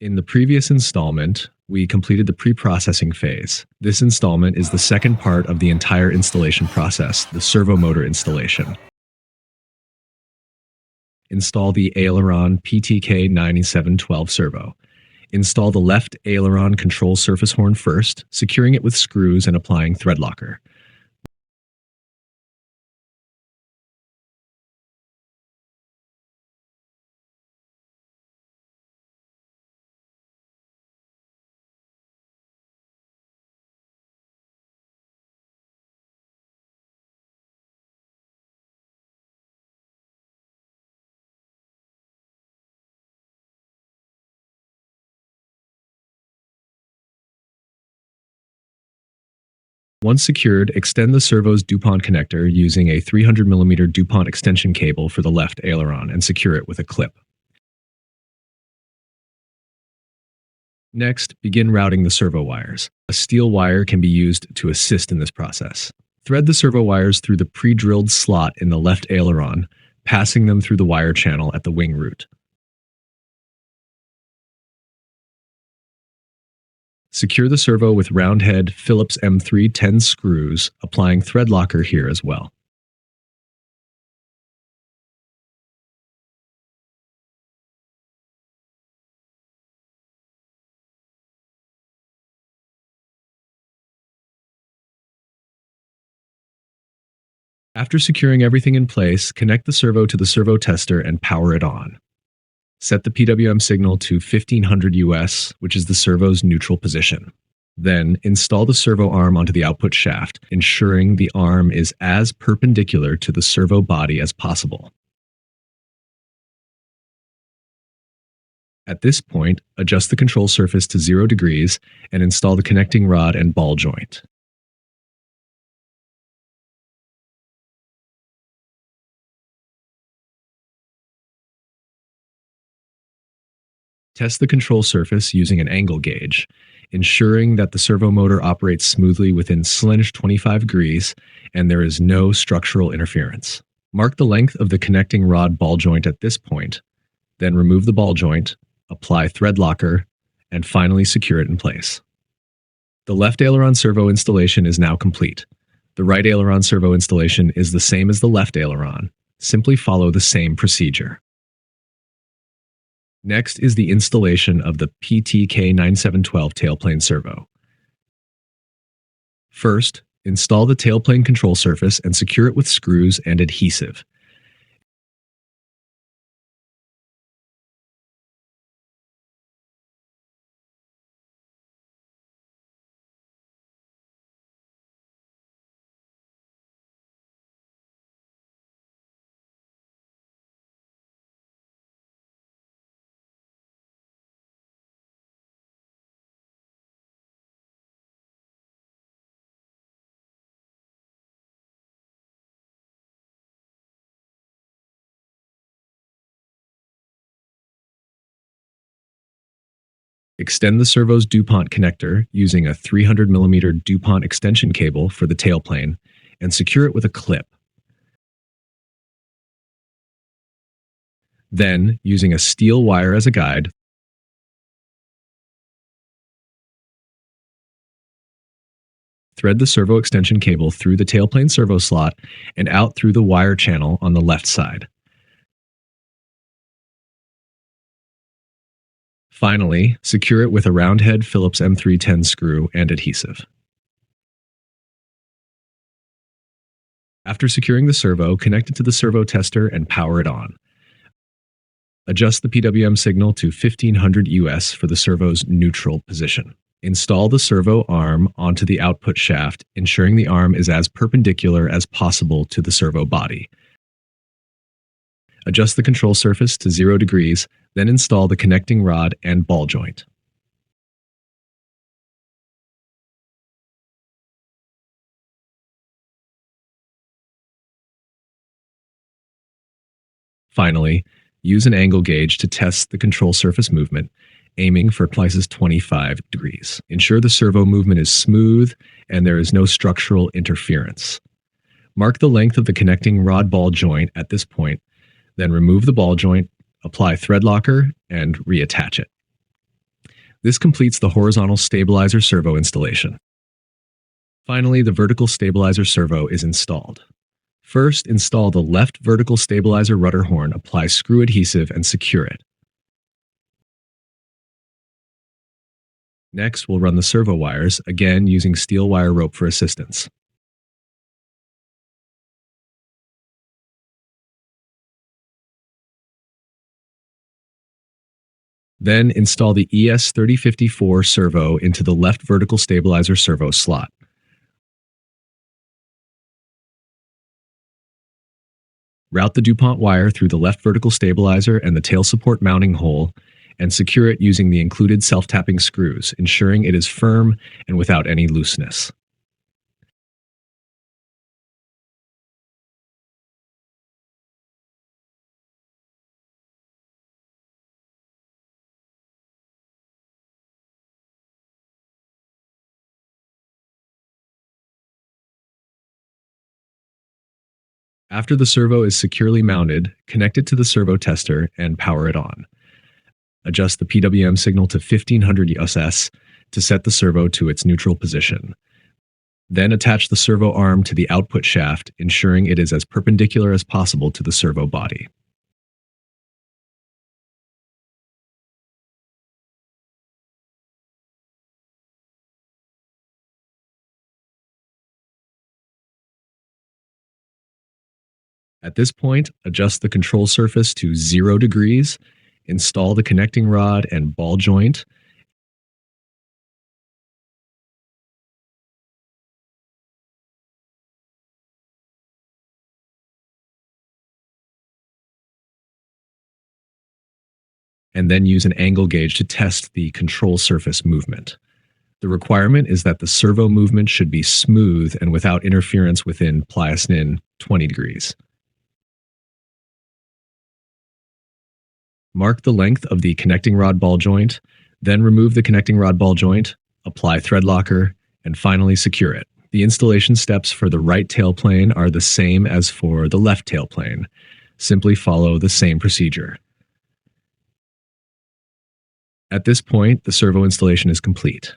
In the previous installment, we completed the pre-processing phase. This installment is the second part of the entire installation process, the servo motor installation. Install the Aileron PTK9712 servo. Install the left aileron control surface horn first, securing it with screws and applying thread locker. Once secured, extend the servo's DuPont connector using a 300mm DuPont extension cable for the left aileron and secure it with a clip. Next, begin routing the servo wires. A steel wire can be used to assist in this process. Thread the servo wires through the pre-drilled slot in the left aileron, passing them through the wire channel at the wing root. Secure the servo with round-head Phillips M310 screws, applying thread locker here as well. After securing everything in place, connect the servo to the servo tester and power it on. Set the PWM signal to 1500 US, which is the servo's neutral position. Then, install the servo arm onto the output shaft, ensuring the arm is as perpendicular to the servo body as possible. At this point, adjust the control surface to 0 degrees and install the connecting rod and ball joint. Test the control surface using an angle gauge, ensuring that the servo motor operates smoothly within slenge 25 degrees and there is no structural interference. Mark the length of the connecting rod ball joint at this point, then remove the ball joint, apply thread locker, and finally secure it in place. The left aileron servo installation is now complete. The right aileron servo installation is the same as the left aileron. Simply follow the same procedure. Next is the installation of the PTK9712 tailplane servo. First, install the tailplane control surface and secure it with screws and adhesive. Extend the servo's DuPont connector using a 300mm DuPont extension cable for the tailplane and secure it with a clip. Then, using a steel wire as a guide, thread the servo extension cable through the tailplane servo slot and out through the wire channel on the left side. Finally, secure it with a round-head Phillips M310 screw and adhesive. After securing the servo, connect it to the servo tester and power it on. Adjust the PWM signal to 1500 US for the servo's neutral position. Install the servo arm onto the output shaft, ensuring the arm is as perpendicular as possible to the servo body. Adjust the control surface to 0 degrees, then install the connecting rod and ball joint. Finally, use an angle gauge to test the control surface movement, aiming for places 25 degrees. Ensure the servo movement is smooth and there is no structural interference. Mark the length of the connecting rod ball joint at this point, then remove the ball joint, apply thread locker, and reattach it. This completes the horizontal stabilizer servo installation. Finally, the vertical stabilizer servo is installed. First, install the left vertical stabilizer rudder horn, apply screw adhesive, and secure it. Next, we'll run the servo wires, again using steel wire rope for assistance. Then install the ES3054 servo into the left vertical stabilizer servo slot. Route the DuPont wire through the left vertical stabilizer and the tail support mounting hole and secure it using the included self-tapping screws, ensuring it is firm and without any looseness. After the servo is securely mounted, connect it to the servo tester and power it on. Adjust the PWM signal to 1500 SS to set the servo to its neutral position. Then attach the servo arm to the output shaft, ensuring it is as perpendicular as possible to the servo body. At this point, adjust the control surface to 0 degrees, install the connecting rod and ball joint, and then use an angle gauge to test the control surface movement. The requirement is that the servo movement should be smooth and without interference within pliosnin 20 degrees. Mark the length of the connecting rod ball joint, then remove the connecting rod ball joint, apply thread locker, and finally secure it. The installation steps for the right tailplane are the same as for the left tailplane. Simply follow the same procedure. At this point, the servo installation is complete.